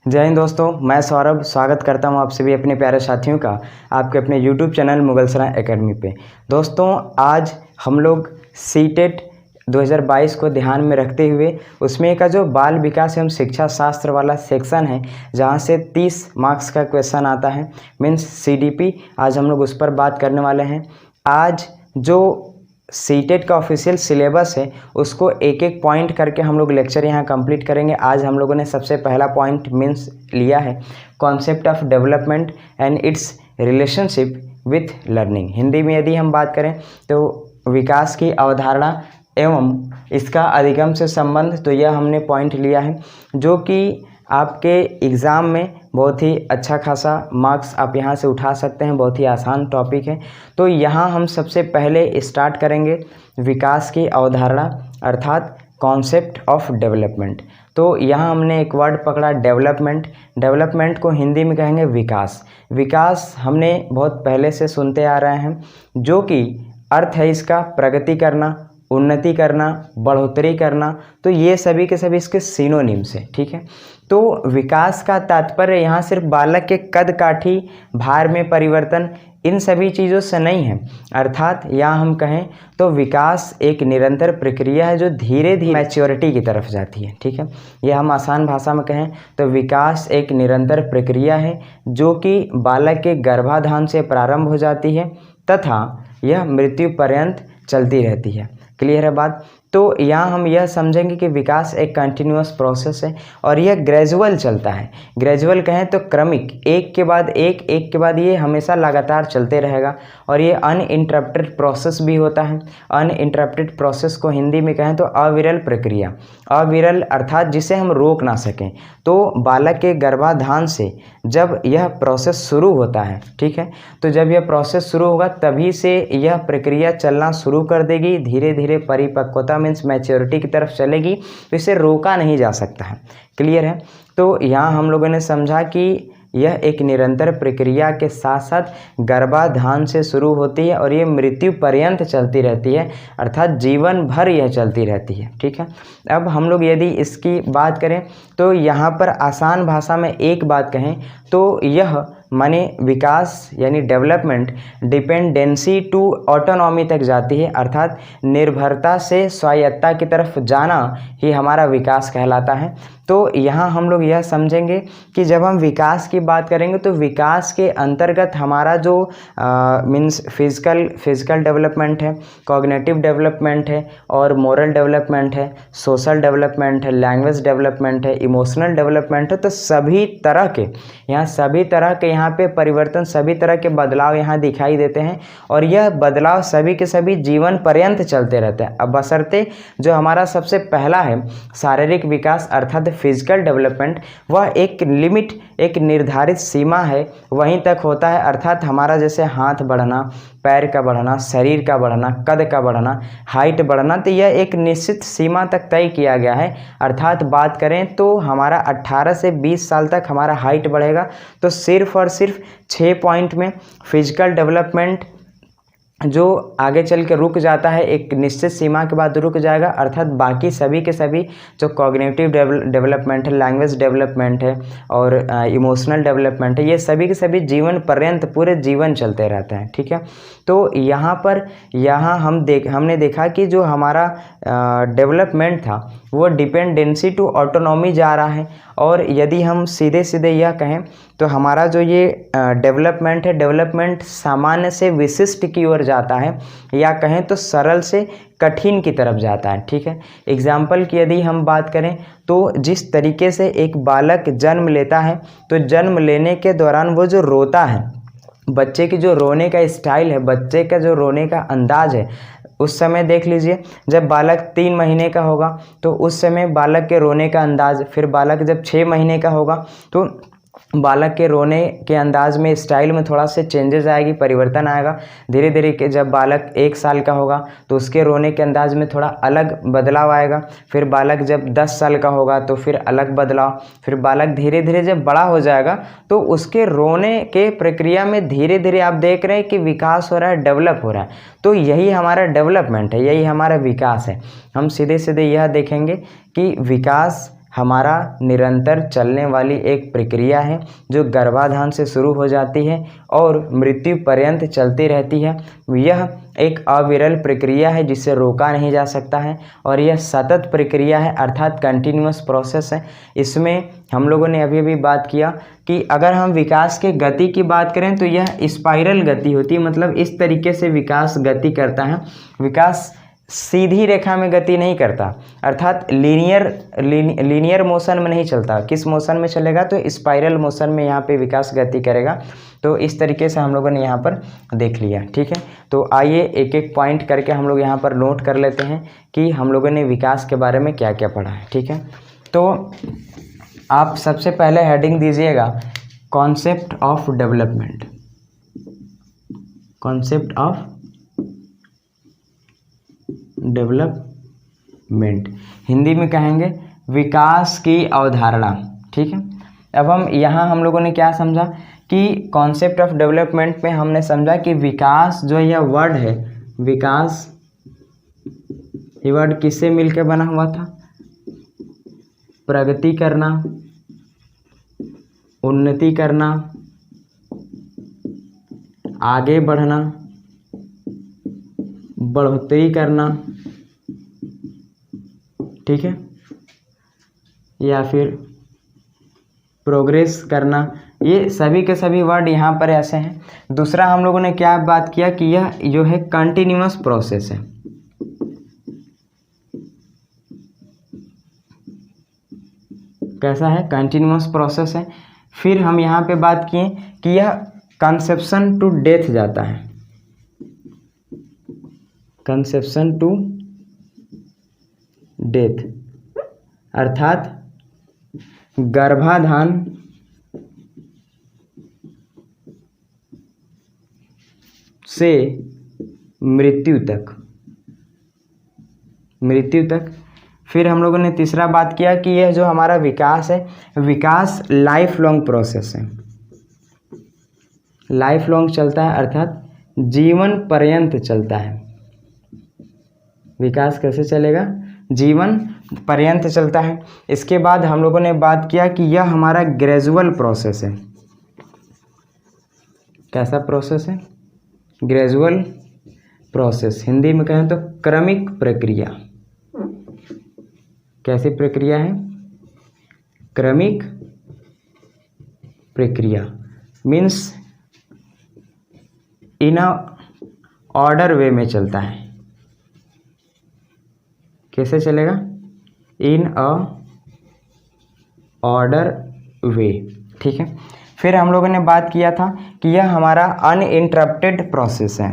जय हिंद दोस्तों, मैं सौरभ स्वागत करता हूं आप सभी अपने प्यारे साथियों का आपके अपने YouTube चैनल मुगलसराय एकेडमी पे। दोस्तों, आज हम लोग सीटेट 2022 को ध्यान में रखते हुए उसमें का जो बाल विकास एवं शिक्षा शास्त्र वाला सेक्शन है, जहां से 30 मार्क्स का क्वेश्चन आता है, मीन्स CDP, आज हम लोग उस पर बात करने वाले हैं। आज जो सीटेट का ऑफिशियल सिलेबस है उसको एक एक पॉइंट करके हम लोग लेक्चर यहाँ कंप्लीट करेंगे। आज हम लोगों ने सबसे पहला पॉइंट मीन्स लिया है concept of development and it's relationship with learning. Hindi में यदि हम बात करें तो विकास की अवधारणा एवं इसका अधिगम से संबंध, तो यह हमने पॉइंट लिया है जो कि आपके एग्ज़ाम में बहुत ही अच्छा खासा मार्क्स आप यहाँ से उठा सकते हैं। बहुत ही आसान टॉपिक है। तो यहाँ हम सबसे पहले स्टार्ट करेंगे विकास की अवधारणा अर्थात कॉन्सेप्ट ऑफ डेवलपमेंट। तो यहाँ हमने एक वर्ड पकड़ा डेवलपमेंट। डेवलपमेंट को हिंदी में कहेंगे विकास। विकास हमने बहुत पहले से सुनते आ रहे हैं, जो कि अर्थ है इसका प्रगति करना, उन्नति करना, बढ़ोतरी करना। तो ये सभी के सभी इसके सिनोनिम्स है, ठीक है। तो विकास का तात्पर्य यहाँ सिर्फ बालक के कद काठी, भार में परिवर्तन, इन सभी चीज़ों से नहीं है। अर्थात यहाँ हम कहें तो विकास एक निरंतर प्रक्रिया है जो धीरे धीरे मैच्योरिटी की तरफ जाती है, ठीक है। यह हम आसान भाषा में कहें तो विकास एक निरंतर प्रक्रिया है जो कि बालक के गर्भाधान से प्रारंभ हो जाती है तथा यह मृत्यु पर्यंत चलती रहती है। क्लियर है बात। तो यहाँ हम यह समझेंगे कि विकास एक कंटिन्यूअस प्रोसेस है और यह ग्रेजुअल चलता है। ग्रेजुअल कहें तो क्रमिक, एक के बाद एक, एक के बाद ये हमेशा लगातार चलते रहेगा और ये अनइंटरप्टेड प्रोसेस भी होता है। अनइंटरप्टेड प्रोसेस को हिंदी में कहें तो अविरल प्रक्रिया। अविरल अर्थात जिसे हम रोक ना सकें। तो बालक के गर्भाधान से जब यह प्रोसेस शुरू होता है, ठीक है, तो जब यह प्रोसेस शुरू होगा तभी से यह प्रक्रिया चलना शुरू कर देगी। धीरे धीरे परिपक्वता मीन्स मैच्योरिटी की तरफ चलेगी, तो इसे रोका नहीं जा सकता है। क्लियर है। तो यहाँ हम लोगों ने समझा कि यह एक निरंतर प्रक्रिया के साथ साथ गर्भाधान से शुरू होती है और ये मृत्यु पर्यंत चलती रहती है, अर्थात जीवन भर यह चलती रहती है, ठीक है। अब हम लोग यदि इसकी बात करें तो यहाँ पर आसान भाषा में एक बात कहें तो यह माने विकास यानी डेवलपमेंट डिपेंडेंसी टू ऑटोनॉमी तक जाती है, अर्थात निर्भरता से स्वायत्तता की तरफ जाना ही हमारा विकास कहलाता है। तो यहाँ हम लोग यह समझेंगे कि जब हम विकास की बात करेंगे तो विकास के अंतर्गत हमारा जो मीन्स फिजिकल डेवलपमेंट है, कॉग्निटिव डेवलपमेंट है और मोरल डेवलपमेंट है, सोशल डेवलपमेंट है, लैंग्वेज डेवलपमेंट है, इमोशनल डेवलपमेंट है। तो सभी तरह के यहाँ पे परिवर्तन, सभी तरह के बदलाव यहाँ दिखाई देते हैं और यह बदलाव सभी के सभी जीवन पर्यंत चलते रहते हैं। अब बशर्ते जो हमारा सबसे पहला है शारीरिक विकास अर्थात फिजिकल डेवलपमेंट, वह एक लिमिट, एक निर्धारित सीमा है, वहीं तक होता है। अर्थात हमारा जैसे हाथ बढ़ना, पैर का बढ़ना, शरीर का बढ़ना, कद का बढ़ना, हाइट बढ़ना, तो यह एक निश्चित सीमा तक तय किया गया है। अर्थात बात करें तो हमारा 18 से 20 साल तक हमारा हाइट बढ़ेगा, तो सिर्फ और सिर्फ 6 पॉइंट में फिजिकल डेवलपमेंट जो आगे चल के रुक जाता है, एक निश्चित सीमा के बाद रुक जाएगा। अर्थात बाकी सभी के सभी जो कॉग्निटिव डेवलपमेंट है, लैंग्वेज डेवलपमेंट है और इमोशनल डेवलपमेंट है, ये सभी के सभी जीवन पर्यंत पूरे जीवन चलते रहते हैं, ठीक है। तो यहाँ हमने देखा कि जो हमारा डेवलपमेंट था वो डिपेंडेंसी टू ऑटोनॉमी जा रहा है। और यदि हम सीधे सीधे यह कहें तो हमारा जो ये डेवलपमेंट है, डेवलपमेंट सामान्य से विशिष्ट की ओर जाता है, या कहें तो सरल से कठिन की तरफ जाता है, ठीक है। एग्जाम्पल की यदि हम बात करें तो जिस तरीके से एक बालक जन्म लेता है, तो जन्म लेने के दौरान वो जो रोता है, बच्चे की जो रोने का स्टाइल है, बच्चे का जो रोने का अंदाज है, उस समय देख लीजिए जब बालक 3 महीने का होगा तो उस समय बालक के रोने का अंदाज, फिर बालक जब 6 महीने का होगा तो बालक के रोने के अंदाज में, स्टाइल में थोड़ा से चेंजेस आएगी, परिवर्तन आएगा। धीरे धीरे के जब बालक 1 साल का होगा तो उसके रोने के अंदाज में थोड़ा अलग बदलाव आएगा। फिर बालक जब 10 साल का होगा तो फिर अलग बदलाव। फिर बालक धीरे धीरे जब बड़ा हो जाएगा तो उसके रोने के प्रक्रिया में धीरे धीरे आप देख रहे हैं कि विकास हो रहा है, डेवलप हो रहा है। तो यही हमारा डेवलपमेंट है, यही हमारा विकास है। हम सीधे सीधे यह देखेंगे कि विकास हमारा निरंतर चलने वाली एक प्रक्रिया है जो गर्भाधान से शुरू हो जाती है और मृत्यु पर्यंत चलती रहती है। यह एक अविरल प्रक्रिया है जिसे रोका नहीं जा सकता है और यह सतत प्रक्रिया है अर्थात कंटिन्यूअस प्रोसेस है। इसमें हम लोगों ने अभी अभी बात किया कि अगर हम विकास के गति की बात करें तो यह स्पाइरल गति होती है, मतलब इस तरीके से विकास गति करता है। विकास सीधी रेखा में गति नहीं करता अर्थात लीनियर मोशन में नहीं चलता। किस मोशन में चलेगा? तो स्पाइरल मोशन में यहाँ पे विकास गति करेगा। तो इस तरीके से हम लोगों ने यहाँ पर देख लिया। ठीक है, तो आइए एक एक पॉइंट करके हम लोग यहाँ पर नोट कर लेते हैं कि हम लोगों ने विकास के बारे में क्या क्या पढ़ा है। ठीक है, तो आप सबसे पहले हेडिंग दीजिएगा concept of development. Concept of development Hindi में कहेंगे विकास की अवधारणा। ठीक है, अब हम लोगों ने क्या समझा कि कॉन्सेप्ट ऑफ डेवलपमेंट में हमने समझा कि विकास जो यह वर्ड है, विकास ये वर्ड किससे मिलकर बना हुआ था? प्रगति करना, उन्नति करना, आगे बढ़ना, बढ़ोतरी करना, ठीक है, या फिर प्रोग्रेस करना, ये सभी के सभी वर्ड यहाँ पर ऐसे हैं। दूसरा हम लोगों ने क्या बात किया कि यह जो है कंटिन्यूअस प्रोसेस है। कैसा है? कंटिन्यूअस प्रोसेस है। फिर हम यहाँ पे बात किए कि यह कंसेप्शन टू डेथ जाता है। कंसेप्शन टू डेथ अर्थात गर्भाधान से मृत्यु तक। फिर हम लोगों ने तीसरा बात किया कि यह जो हमारा विकास है, विकास लाइफ लॉन्ग प्रोसेस है। लाइफ लॉन्ग चलता है अर्थात जीवन पर्यंत चलता है। विकास कैसे चलेगा? जीवन पर्यंत चलता है। इसके बाद हम लोगों ने बात किया कि यह हमारा ग्रेजुअल प्रोसेस है। कैसा प्रोसेस है? Gradual process. हिंदी में कहें तो क्रमिक प्रक्रिया। कैसी प्रक्रिया है? क्रमिक प्रक्रिया मीन्स इन अ ऑर्डर वे में चलता है। कैसे चलेगा? इन अ ऑर्डर वे। ठीक है, फिर हम लोगों ने बात किया था कि यह हमारा अनइंटरप्टेड प्रोसेस है।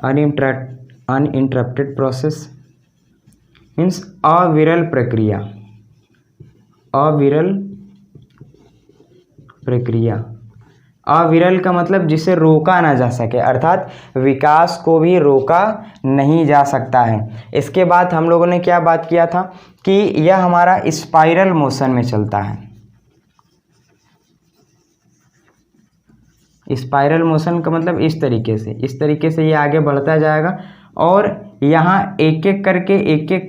अनइंटरप्टेड प्रोसेस मीन्स अविरल प्रक्रिया। अविरल प्रक्रिया। अविरल का मतलब जिसे रोका ना जा सके अर्थात विकास को भी रोका नहीं जा सकता है। इसके बाद हम लोगों ने क्या बात किया था कि यह हमारा स्पाइरल मोशन में चलता है। स्पाइरल मोशन का मतलब इस तरीके से ये आगे बढ़ता जाएगा और यहाँ एक एक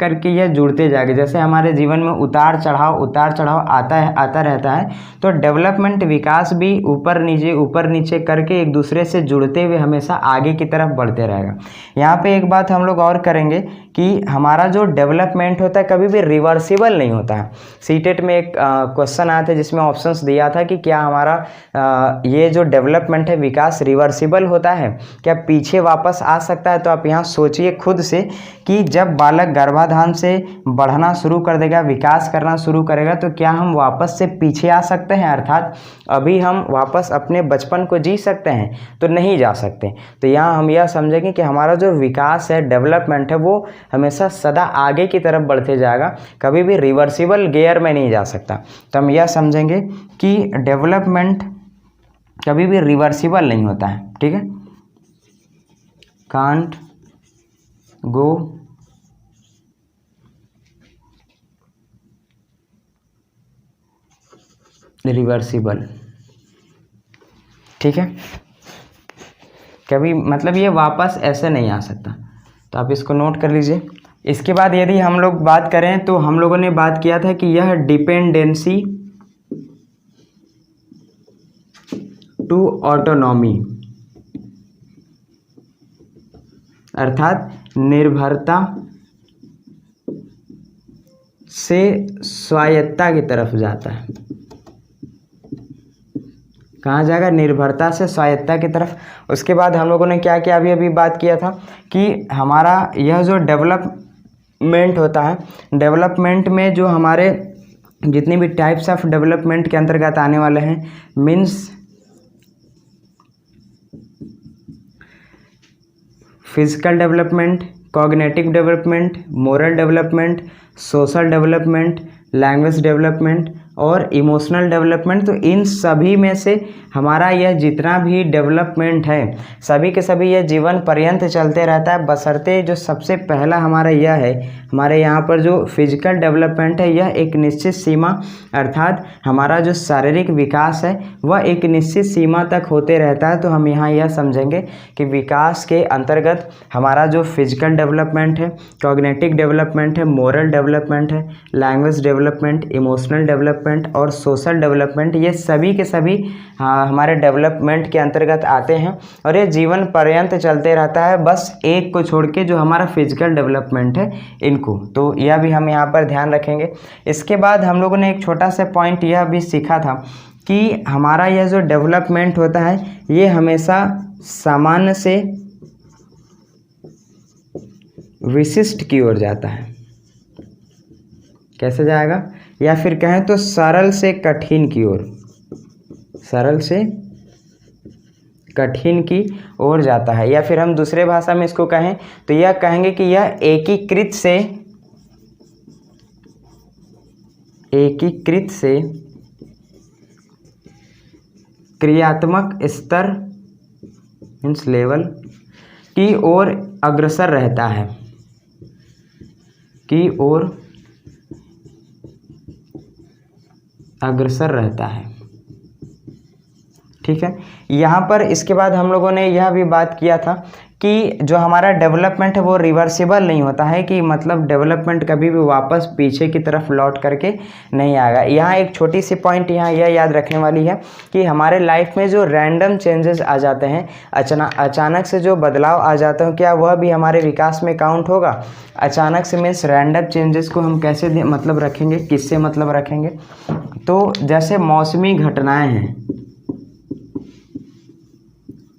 करके यह जुड़ते जाएगा। जैसे हमारे जीवन में उतार चढ़ाव आता रहता है, तो डेवलपमेंट विकास भी ऊपर नीचे करके एक दूसरे से जुड़ते हुए हमेशा आगे की तरफ बढ़ते रहेगा। यहाँ पे एक बात हम लोग और करेंगे कि हमारा जो डेवलपमेंट होता है कभी भी रिवर्सिबल नहीं होता है। सीटेट में एक क्वेश्चन आया था जिसमें ऑप्शंस दिया था कि क्या हमारा ये जो डेवलपमेंट है विकास रिवर्सिबल होता है, क्या पीछे वापस आ सकता है? तो आप यहाँ सोचिए खुद से कि जब बालक गर्भाधान से बढ़ना शुरू कर देगा, विकास करना शुरू करेगा, तो क्या हम वापस से पीछे आ सकते हैं? अर्थात अभी हम वापस अपने बचपन को जी सकते हैं? तो नहीं जा सकते। तो यहाँ हम यह समझेंगे कि हमारा जो विकास है, डेवलपमेंट है, वो हमेशा सदा आगे की तरफ बढ़ते जाएगा, कभी भी रिवर्सिबल गियर में नहीं जा सकता। तो हम यह समझेंगे कि डेवलपमेंट कभी भी रिवर्सिबल नहीं होता है। ठीक है, कांट गो रिवर्सिबल। ठीक है, कभी मतलब ये वापस ऐसे नहीं आ सकता। तो आप इसको नोट कर लीजिए। इसके बाद यदि हम लोग बात करें तो हम लोगों ने बात किया था कि यह डिपेंडेंसी टू ऑटोनॉमी, अर्थात निर्भरता से स्वायत्तता की तरफ जाता है। कहाँ जाएगा? निर्भरता से स्वायत्तता की तरफ। उसके बाद हम लोगों ने क्या किया, अभी बात किया था कि हमारा यह जो डेवलपमेंट होता है, डेवलपमेंट में जो हमारे जितनी भी टाइप्स ऑफ डेवलपमेंट के अंतर्गत आने वाले हैं, means physical development, cognitive development, moral development, social development, language development और इमोशनल डेवलपमेंट। तो इन सभी में से हमारा यह जितना भी डेवलपमेंट है, सभी के सभी यह जीवन पर्यंत चलते रहता है, बशर्ते जो सबसे पहला हमारा यह है, हमारे यहाँ पर जो फिजिकल डेवलपमेंट है, यह एक निश्चित सीमा, अर्थात हमारा जो शारीरिक विकास है वह एक निश्चित सीमा तक होते रहता है। तो हम यहाँ यह समझेंगे कि विकास के अंतर्गत हमारा जो फिजिकल डेवलपमेंट है, कॉग्निटिव डेवलपमेंट है, मोरल डेवलपमेंट है, लैंग्वेज डेवलपमेंट, इमोशनल डेवलपमेंट और सोशल डेवलपमेंट, ये सभी के सभी हमारे डेवलपमेंट के अंतर्गत आते हैं और ये जीवन पर्यंत चलते रहता है, बस एक को छोड़ के जो हमारा फिजिकल डेवलपमेंट है इनको। तो यह भी हम यहाँ पर ध्यान रखेंगे। इसके बाद हम लोगों ने एक छोटा सा पॉइंट यह भी सीखा था कि हमारा यह जो डेवलपमेंट होता है ये हमेशा सामान्य से विशिष्ट की ओर जाता है। कैसे जाएगा? या फिर कहें तो सरल से कठिन की ओर, सरल से कठिन की ओर जाता है। या फिर हम दूसरे भाषा में इसको कहें तो यह कहेंगे कि यह एकीकृत से क्रियात्मक स्तर मीन्स लेवल की ओर अग्रसर रहता है, की ओर अग्रसर रहता है। ठीक है। यहाँ पर इसके बाद हम लोगों ने यह भी बात किया था कि जो हमारा डेवलपमेंट है वो रिवर्सिबल नहीं होता है, कि मतलब डेवलपमेंट कभी भी वापस पीछे की तरफ लौट करके नहीं आएगा। यहाँ एक छोटी सी पॉइंट यहाँ यह याद रखने वाली है कि हमारे लाइफ में जो रैंडम चेंजेस आ जाते हैं, अचानक से जो बदलाव आ जाते हैं, क्या वह भी हमारे विकास में काउंट होगा? अचानक से मीन्स रैंडम चेंजेस को हम कैसे मतलब रखेंगे, किससे मतलब रखेंगे? तो जैसे मौसमी घटनाएं हैं,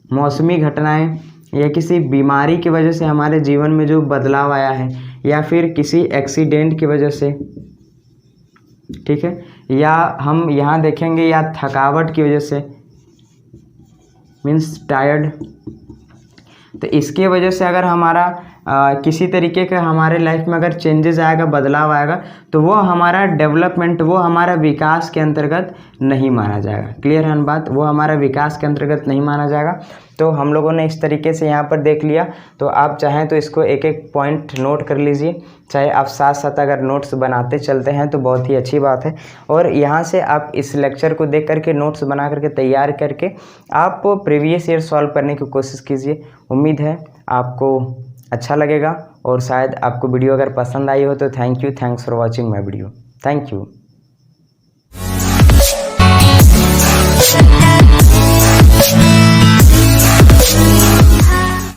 मौसमी घटनाएं या किसी बीमारी की वजह से हमारे जीवन में जो बदलाव आया है, या फिर किसी एक्सीडेंट की वजह से, ठीक है, या हम यहाँ देखेंगे या थकावट की वजह से मीन्स टायर्ड। तो इसके वजह से अगर हमारा किसी तरीके का हमारे लाइफ में अगर चेंजेस आएगा, बदलाव आएगा, तो वो हमारा डेवलपमेंट, वो हमारा विकास के अंतर्गत नहीं माना जाएगा। क्लियर है बात? वो हमारा विकास के अंतर्गत नहीं माना जाएगा। तो हम लोगों ने इस तरीके से यहाँ पर देख लिया। तो आप चाहें तो इसको एक एक पॉइंट नोट कर लीजिए, चाहे आप साथ साथ अगर नोट्स बनाते चलते हैं तो बहुत ही अच्छी बात है। और यहाँ से आप इस लेक्चर को देख करके नोट्स बना करके तैयार करके आप प्रीवियस ईयर सॉल्व करने की कोशिश कीजिए। उम्मीद है आपको अच्छा लगेगा और शायद आपको वीडियो अगर पसंद आई हो तो thanks for watching my video. Thank you.